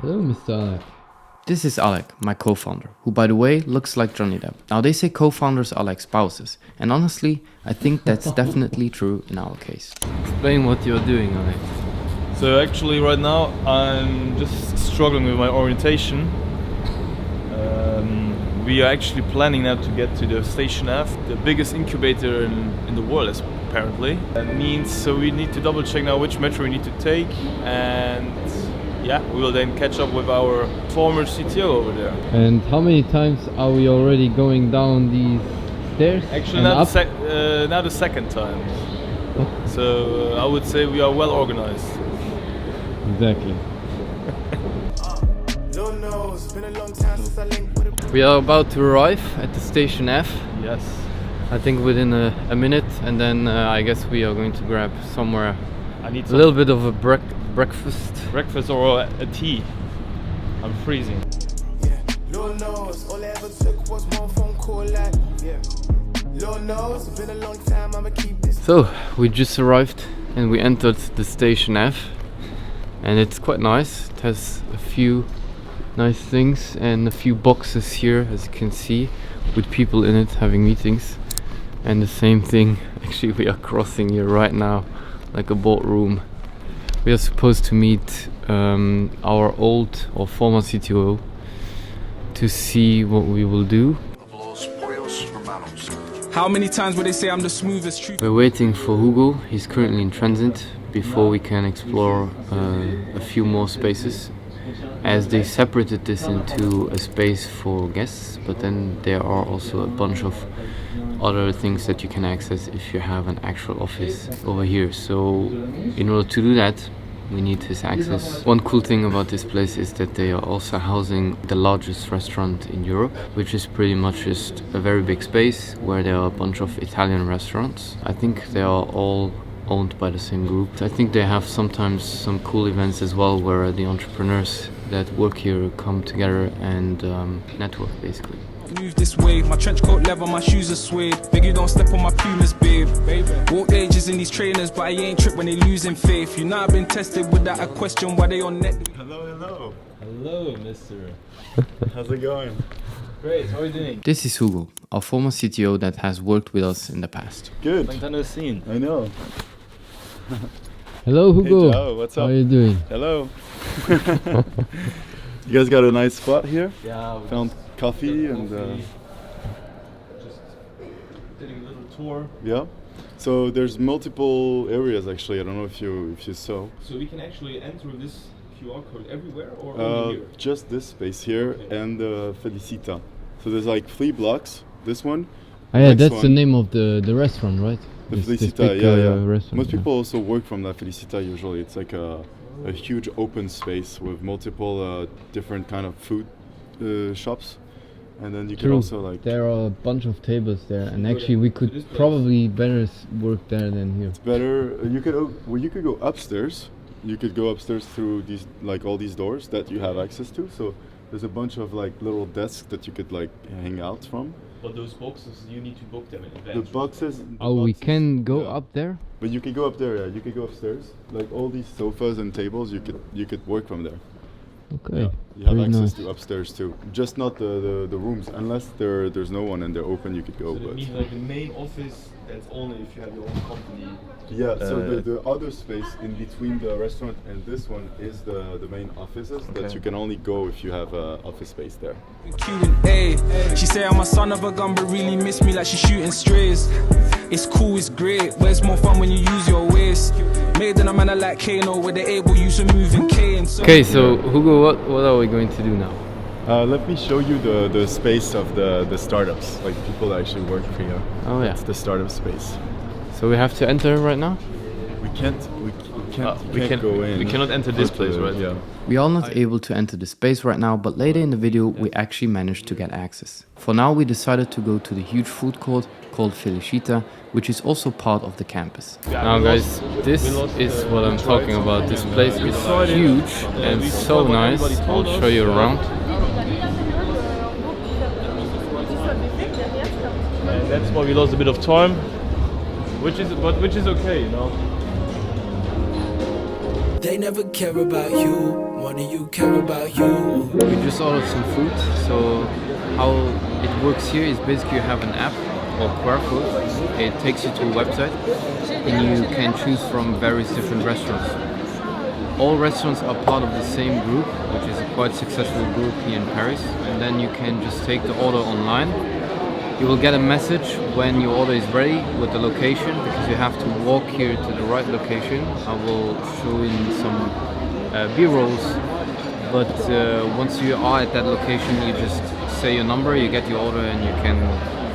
Hello, Mr. Alec. This is Alec, my co-founder, who by the way looks like Johnny Depp. Now they say co-founders are like spouses, and honestly, I think that's definitely true in our case. Explain what you're doing, Alec. So actually right now I'm just struggling with my orientation. We are actually planning now to get to the Station F, the biggest incubator in the world apparently. That means so we need to double check now which metro we need to take, and yeah, we will then catch up with our former CTO over there. And how many times are we already going down these stairs? Actually now the second time. So I would say we are well organized. Exactly. We are about to arrive at the Station F. Yes. I think within a minute, and then I guess we are going to grab somewhere I need a little bit of a breakfast. Breakfast or a tea. I'm freezing. So we just arrived and we entered the Station F, and it's quite nice. It has a few nice things and a few boxes here, as you can see, with people in it having meetings. And the same thing, actually we are crossing here right now like a boardroom. We are supposed to meet our old or former CTO to see what we will do. How many times would they say I'm the smoothest truth? We're waiting for Hugo. He's currently in transit before we can explore a few more spaces, as they separated this into a space for guests, but then there are also a bunch of other things that you can access if you have an actual office over here. So in order to do that, we need his access. One cool thing about this place is that they are also housing the largest restaurant in Europe, which is pretty much just a very big space where there are a bunch of Italian restaurants. I think they are all owned by the same group. I think they have sometimes some cool events as well, where the entrepreneurs that work here come together and network basically. Move this way, my trench coat leather, my shoes are suede. Beg you don't step on my pumas, babe. Walk ages in these trainers, but I ain't tripped when they losing faith. You know I've been tested without a question why they on net. Hello. Hello, mister. How's it going? Great, how are you doing? This is Hugo, our former CTO that has worked with us in the past. Good. Long time no seen. I know. Hello, Hugo. Hey, Joao, what's up? How are you doing? Hello. You guys got a nice spot here? Yeah, we Found coffee and just did a little tour. Yeah. So there's multiple areas actually. I don't know if you saw. So we can actually enter this QR code everywhere or only here? Just this space here and Felicita. So there's like 3 blocks. This one. Oh, yeah, next that's the one. name of the restaurant, right? The This Felicita, big, yeah. restaurant, Most yeah. people also work from La Felicita usually. It's like a huge open space with multiple different kind of food shops. And then you can True. also like... There are a bunch of tables there, and actually we could probably better work there than here. It's better. You could go upstairs. You could go upstairs through these all these doors that you have access to. So there's a bunch of like little desks that you could like hang out from. But those boxes, you need to book them in advance. The boxes. Oh, we can go up there? But you could go up there. Yeah, you could go upstairs. Like all these sofas and tables, you could work from there. Okay. Yeah, you have Very access nice. to upstairs too. Just not the rooms, unless there's no one and they're open. You could go. So that But means like the main office, that's only if you have your own company. yeah, so the other space in between the restaurant and this one is the main offices that you can only go if you have office space there. Q&A. She say I'm a son of a gun, but really miss me like she's shooting strays. It's cool, it's great, but it's more fun when you use your waist. Made in a manner like Kano, where they're able use a moving cane. Okay, so Hugo, what are we going to do now? Let me show you the space of the startups, like people that actually work for you. Oh yeah. It's the startup space. So we have to enter right now? We can't go in. We cannot enter this place, right? Yeah. We are not able to enter the space right now, but later in the video we actually managed to get access. For now we decided to go to the huge food court called Felicita, which is also part of the campus. Now guys, this is what I'm talking about. This place is huge and so nice. I'll show you around. And that's why we lost a bit of time, which is okay, you know. They never care about you, more than you care about you. We just ordered some food, so how it works here is basically you have an app or QR code. It takes you to a website and you can choose from various different restaurants. All restaurants are part of the same group, which is a quite successful group here in Paris, and then you can just take the order online. You will get a message when your order is ready with the location, because you have to walk here to the right location. I will show in some B-rolls, but once you are at that location, you just say your number, you get your order, and you can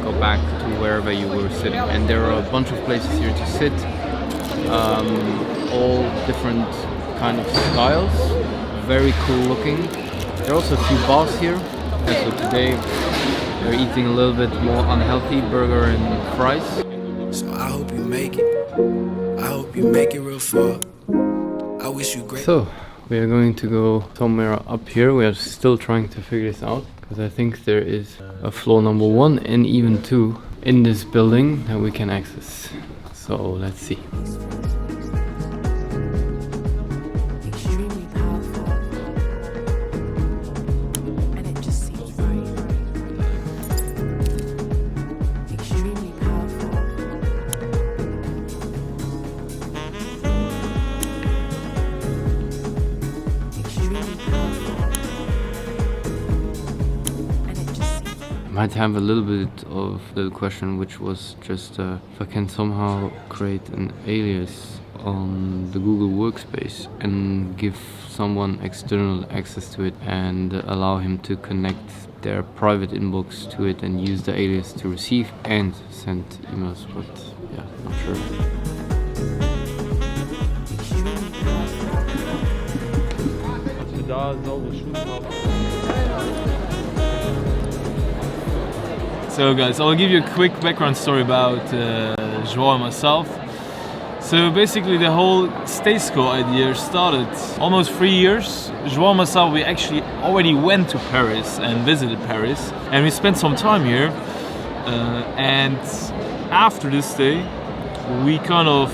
go back to wherever you were sitting. And there are a bunch of places here to sit, all different kind of styles, very cool looking. There are also a few bars here, and so today we're eating a little bit more unhealthy burger and fries. So I hope you make it. I hope you make it real far. I wish you great. So we are going to go somewhere up here. We are still trying to figure this out, because I think there is a floor number 1 and even 2 in this building that we can access. So let's see. Might have a little bit of little question, which was just if I can somehow create an alias on the Google Workspace and give someone external access to it and allow him to connect their private inbox to it and use the alias to receive and send emails, but yeah, not sure. So guys, I'll give you a quick background story about Joao and myself. So basically the whole Staysco idea started almost 3 years. Joao and myself, we actually already went to Paris and visited Paris, and we spent some time here. And after this day, we kind of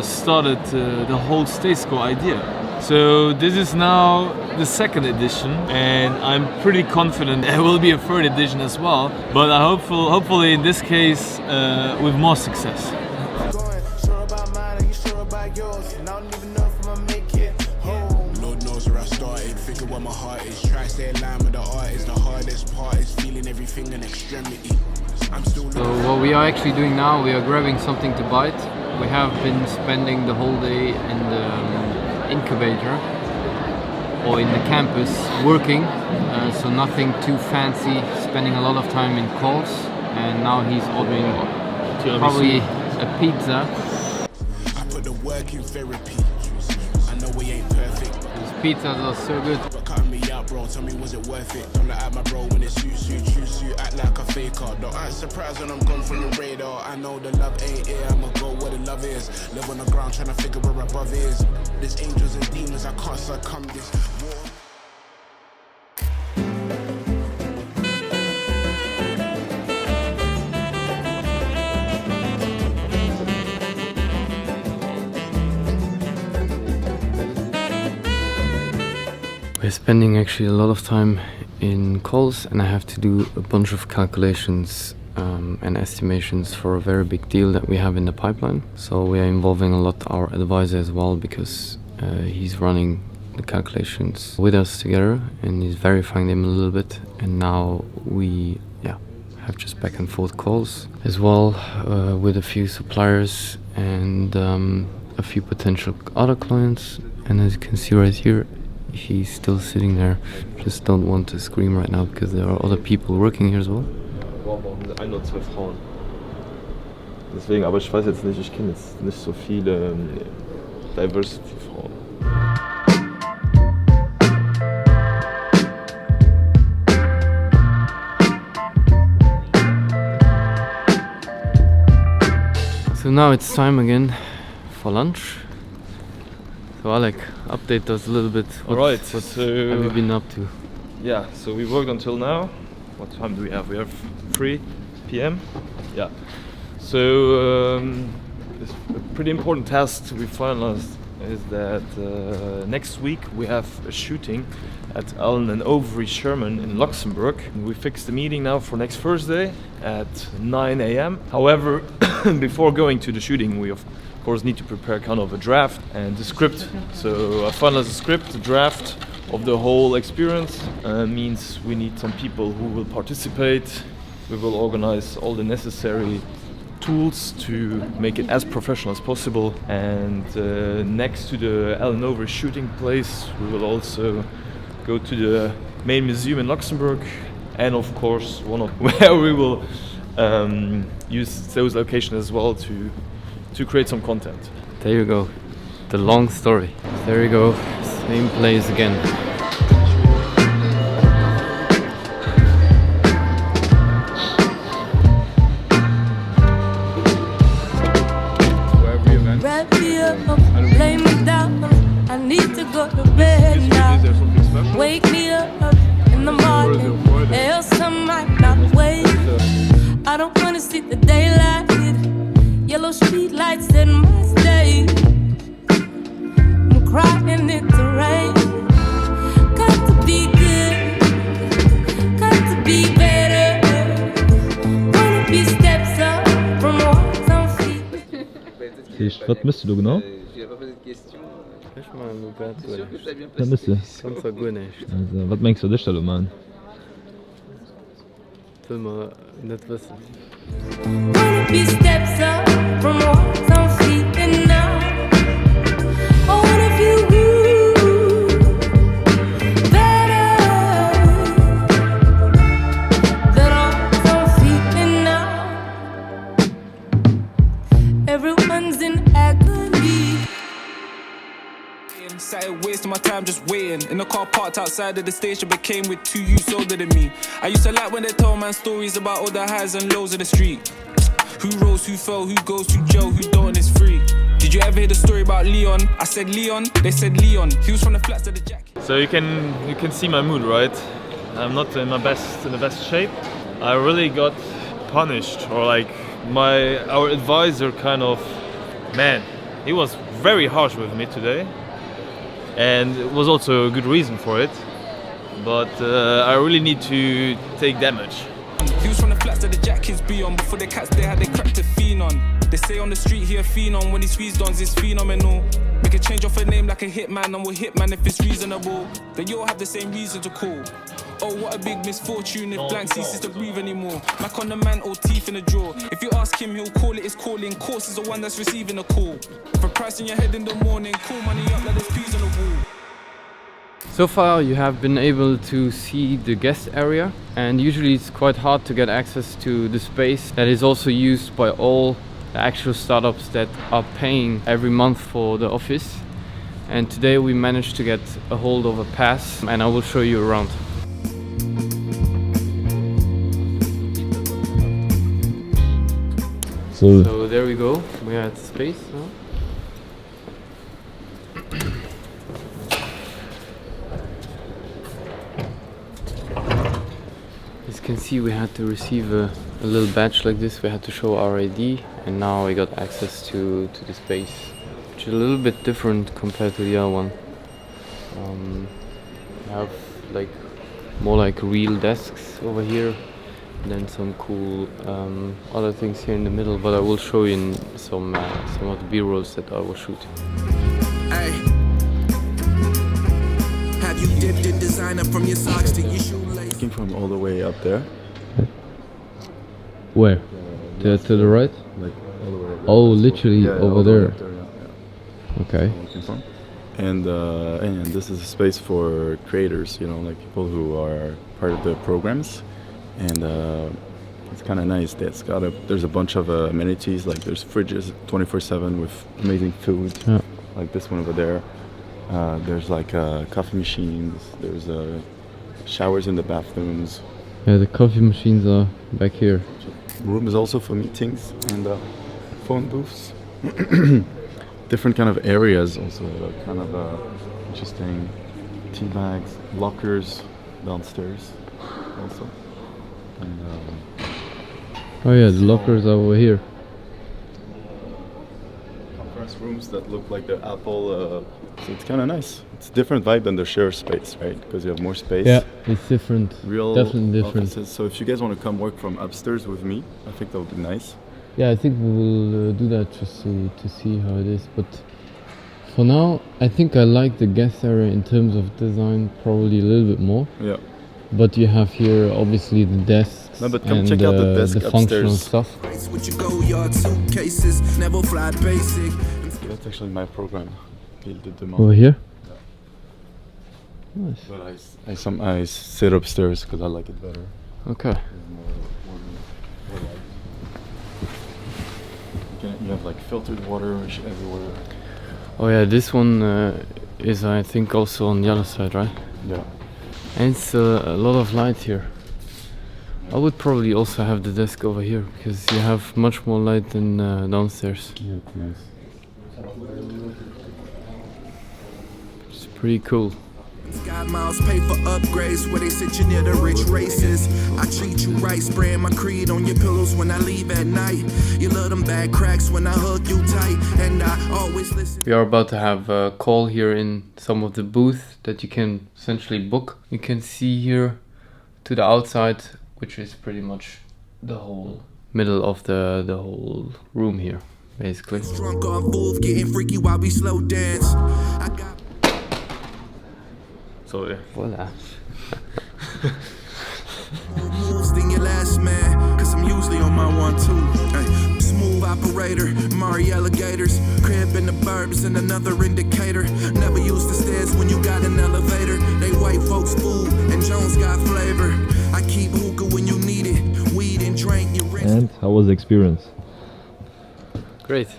started the whole Staysco idea. So this is now the 2nd edition, and I'm pretty confident there will be a 3rd edition as well. But I hopefully in this case with more success. Lord knows where I started, figure where my heart is. Try stay in line with the artist. The hardest part is feeling everything in extremity. I'm still. So what we are actually doing now, we are grabbing something to bite. We have been spending the whole day in the incubator or in the campus working, so nothing too fancy, spending a lot of time in calls, and now he's ordering probably a pizza. I put the work in therapy. I know we ain't perfect. These pizzas are so good. But cut me out, bro. Tell me, was it worth it? Don't look at my bro when it suits you. Choose you, act like a faker. Don't act surprised when I'm gone from your radar. I know the love ain't here. I'ma go where the love is. Live on the ground, trying to figure where above is. There's angels and demons. I can't succumb this war. We're spending actually a lot of time in calls, and I have to do a bunch of calculations and estimations for a very big deal that we have in the pipeline. So we are involving a lot our advisor as well, because he's running the calculations with us together and he's verifying them a little bit. And now we have just back and forth calls as well with a few suppliers and a few potential other clients. And as you can see right here, he's still sitting there. Just don't want to scream right now because there are other people working here as well. Warum brauchen wir 1 oder 2 Frauen? Deswegen, aber ich weiß jetzt nicht, ich kenne jetzt nicht so viele Diversity-Frauen. So now it's time again for lunch. So Alec, update us a little bit. What So have you been up to? yeah, so we worked until now. What time do we have? We have 3 p.m. Yeah. So it's a pretty important task we finalized is that next week we have a shooting at Allen and Overy Sherman in Luxembourg. We fixed the meeting now for next Thursday at 9 a.m. However, before going to the shooting, we of course need to prepare kind of a draft and the script. So I finalized the script, the draft of the whole experience. Means we need some people who will participate. We will organize all the necessary tools to make it as professional as possible. And next to the Allen Overy shooting place, we will also go to the main museum in Luxembourg, and of course one of where we will use those locations as well to create some content. There you go, the long story. There you go, same place again. Wrap me up, lay me down. I need to go to bed now. Wake me up in the morning, else I might not wake. I don't wanna see the daylight. Yellow street lights in my state. I'm crying in the rain. Got to be good, got to be better. Wanna be steps up from what I'm feet. Was müsstest du genau? Was müsstest du? Also, was meinst du an der Stelle, Mann? Will man nicht wissen. Wanna be steps up from what I'm feeling now. I wanna feel better than what I'm feeling now. Everyone's in agony. Started wasting my time just waiting. In the car parked outside of the station, became with 2 youths older than me. I used to like when they told man stories about all the highs and lows of the street. Who rose, who fell, who goes to jail, who don't is free. Did you ever hear the story about Leon? I said Leon, they said Leon. He was from the flats of the jacket. So you can see my mood, right? I'm not in the best shape. I really got punished, or like our advisor kind of, man, he was very harsh with me today. And it was also a good reason for it, but I really need to take damage. He was from the flats that the jack kids be on. Before the cats they had they cracked a fiend on. They say on the street he a fiend on. When he squeezed on, it's phenomenal. Make a change off a name like a hitman, and we'll hitman if it's reasonable. Then you all have the same reason to call. Oh, what a big misfortune if blank ceases to breathe anymore. Mac on the man or teeth in the drawer. If you ask him, he'll call it his calling. Course is the one that's receiving a call. For price in your head in the morning, call money up like there's peas on the wall. So far you have been able to see the guest area, and usually it's quite hard to get access to the space that is also used by all the actual startups that are paying every month for the office. And today we managed to get a hold of a pass, and I will show you around. So there we go, we are at space now. As you can see, we had to receive a little badge like this. We had to show our ID, and now we got access to the space, which is a little bit different compared to the other one. We have like more like real desks over here, and then some cool other things here in the middle, but I will show you in some of the B-rolls that I will shoot. Hey. Have you dipped in designer from your socks to your shoelace? Looking from all the way up there. Where? To the right? Like all the way up there. Oh, literally over there. Up there, yeah. Okay. Looking from. And this is a space for creators, you know, like people who are part of the programs. And it's kind of nice. There's a bunch of amenities, like there's fridges 24/7 with amazing food, like this one over there. There's like coffee machines. There's showers in the bathrooms. Yeah, the coffee machines are back here. Room is also for meetings and phone booths. Different kind of areas also, kind of interesting. Tea bags, lockers downstairs also. And, oh yeah, the lockers are over here. conference room. rooms that look like the Apple. So it's kind of nice. It's a different vibe than the share space, right? Because you have more space. Yeah, it's different. Real Definitely different. offices. So if you guys want to come work from upstairs with me, I think that would be nice. Yeah, I think we will do that just to see how it is. But for now, I think I like the guest area in terms of design probably a little bit more. Yeah. But you have here obviously the desks. No, but come and check out the desk functional upstairs. stuff. That's actually my program. Over here. Nice. But I sit upstairs because I like it better. Okay. You have like filtered water everywhere. Oh yeah, this one is I think also on the other side, right? Yeah. And it's a lot of light here. I would probably also have the desk over here because you have much more light than downstairs. Yeah, nice. It's pretty cool. Got miles pay for upgrades where they sit you near the rich races. I treat you right, spraying my creed on your pillows when I leave at night. You love them bad cracks when I hug you tight, and I always listen. We are about to have a call here in some of the booths that you can essentially book. You can see here to the outside, which is pretty much the whole middle of the whole room here, basically. Drunk off booth, getting freaky while we slow dance. I got So yeah. Voila. moves than your last man, cause I'm usually on my 1-2. Ay, smooth operator, Mari alligators, crib in the burbs and another indicator. Never use the stairs when you got an elevator. They white folks food and Jones got flavor. I keep hookah when you need it, weed and drink you rich. And how was the experience? Great.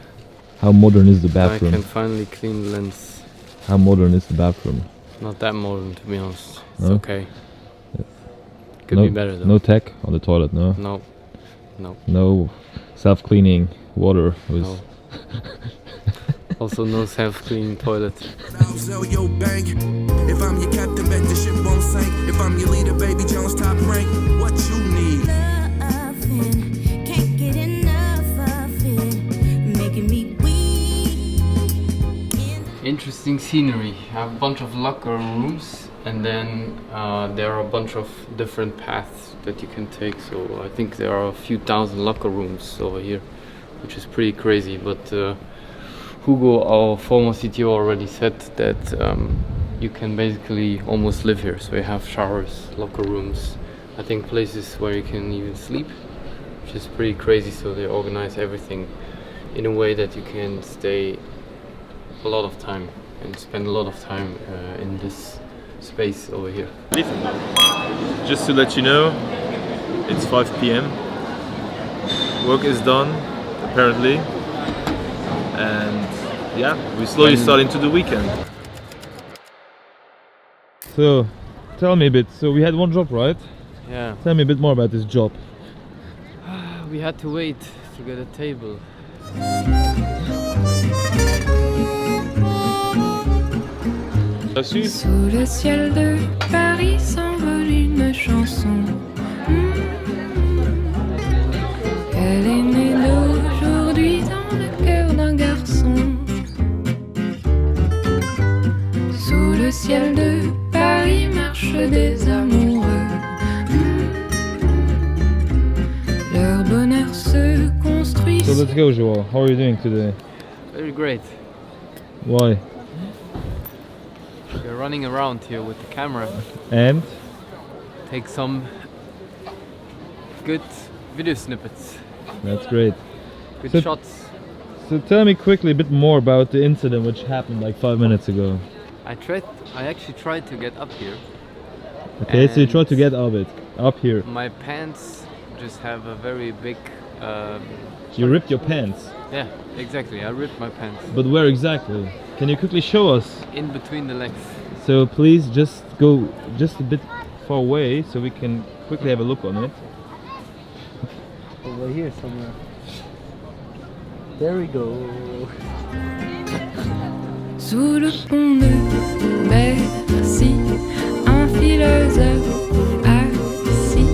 How modern is the I bathroom? can finally clean the lens. How modern is the bathroom? Not that modern, to be honest. It's No? okay. Could no, be better though. No tech on the toilet, no? No. No. No self-cleaning water with No. Also no self-cleaning toilet. I'll sell your bank. If I'm your captain, bet the ship won't sink. If I'm your leader, baby Jones top rank. What you need? Loving, can't get enough of it, making me weak. Interesting scenery. I have a bunch of locker rooms and then there are a bunch of different paths that you can take. So I think there are a few thousand locker rooms over here, which is pretty crazy. But Hugo, our former CTO, already said that you can basically almost live here. So you have showers, locker rooms, I think places where you can even sleep, which is pretty crazy. So they organize everything in a way that you can stay a lot of time and spend a lot of time in this space over here. Just to let you know, it's 5 p.m. Work is done, apparently, and yeah, we slowly start into the weekend. So, tell me a bit. So we had one job, right? Yeah, Tell me a bit more about this job. we had to wait to get a table. Sous le ciel de Paris s'envole une chanson. Elle est née d'aujourd'hui dans le cœur d'un garçon. Sous le ciel de Paris marchent des amoureux. Leur bonheur se construit. So let's go, Joao. How are you doing today? Very great. Why? We're running around here with the camera. And? Take some good video snippets. That's great. Good So- shots. So tell me quickly a bit more about the incident which happened like 5 minutes ago. I actually tried to get up here. Okay, so you tried to And get up here. my pants just have a very big You ripped your pants. yeah, exactly. I ripped my pants But where exactly? Can you quickly show us? in between the legs. So please just go just a bit far away so we can quickly have a look on it. Over here somewhere. There we go. Sous le pont de Bercy, un philosophe assis,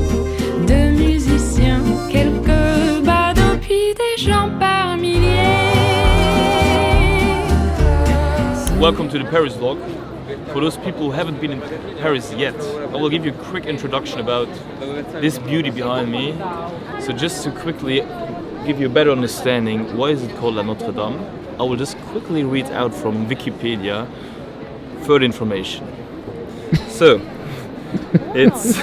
deux musiciens, quelques badauds, puis des gens par milliers. Welcome to the Paris vlog. For those people who haven't been in Paris yet, I will give you a quick introduction about this beauty behind me. So just to quickly give you a better understanding, why is it called La Notre Dame? I will just quickly read out from Wikipedia further information. So, it's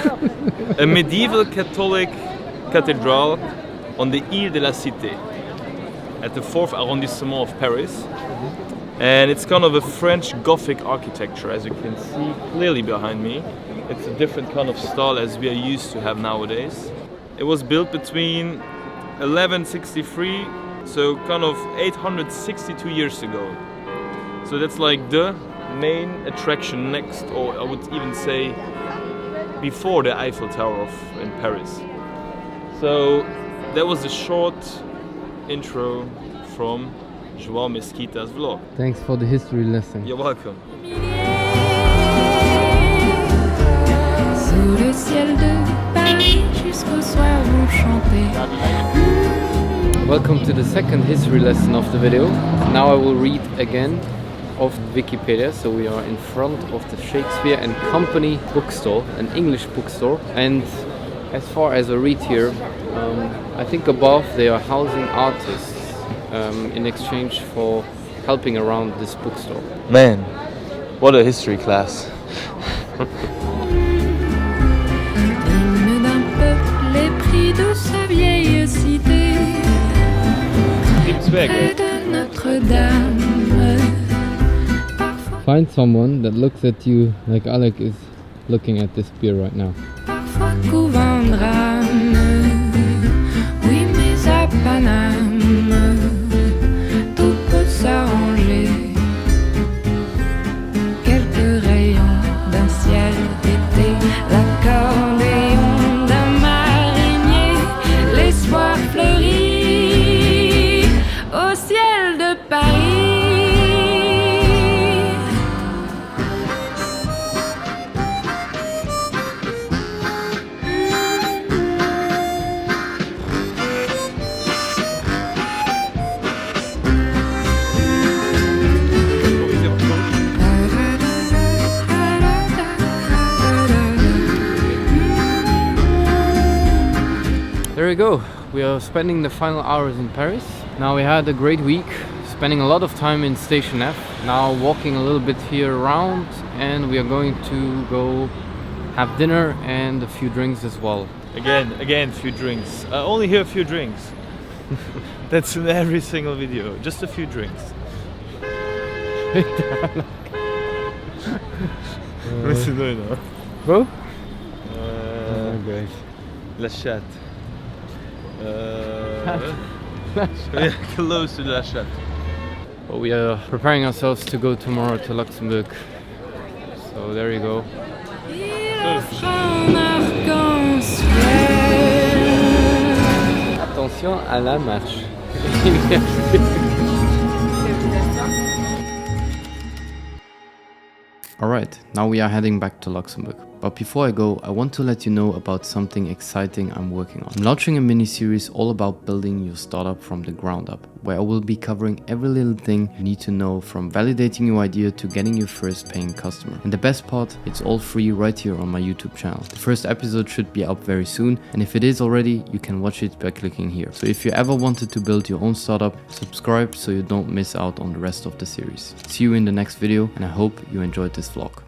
a medieval Catholic cathedral on the Ile de la Cité at the 4th arrondissement of Paris. And it's kind of a French Gothic architecture, as you can see clearly behind me. It's a different kind of style as we are used to have nowadays. It was built between 1163, so kind of 862 years ago. So that's like the main attraction next, or I would even say before the Eiffel Tower in Paris. So that was a short intro from Joao Mesquita's vlog. Thanks for the history lesson. You're welcome. Sous le ciel de Paris, jusqu'au soir vont chanter. Welcome to the second history lesson of the video. Now I will read again of Wikipedia. So we are in front of the Shakespeare and Company bookstore, an English bookstore. And as far as I read here, I think above they are housing artists in exchange for helping around this bookstore. Man, what a history class. Hymne d'un peuple épris de sa vieille cité, près de Notre-Dame. Find someone that looks at you like Alec is looking at this beer right now. Parfois couvant drame, oui mais à Paname, tout peut s'arranger. Quelques rayons d'un ciel d'été, l'accordéon d'un marinier, l'espoir fleurit au ciel de Paris. There we go. We are spending the final hours in Paris. Now we had a great week, spending a lot of time in Station F. Now walking a little bit here around, and we are going to go have dinner and a few drinks as well. Again, few drinks. I only hear a few drinks. That's in every single video. Just a few drinks. What's it doing now? Bro? Great. La chatte. Yeah, close to La chatte. Well, we are preparing ourselves to go tomorrow to Luxembourg. So there you go. Attention à la marche. Alright, now we are heading back to Luxembourg. But before I go, I want to let you know about something exciting I'm working on. I'm launching a mini-series all about building your startup from the ground up, where I will be covering every little thing you need to know, from validating your idea to getting your first paying customer. And the best part, it's all free right here on my YouTube channel. The first episode should be up very soon, and if it is already, you can watch it by clicking here. So if you ever wanted to build your own startup, subscribe so you don't miss out on the rest of the series. See you in the next video, and I hope you enjoyed this vlog.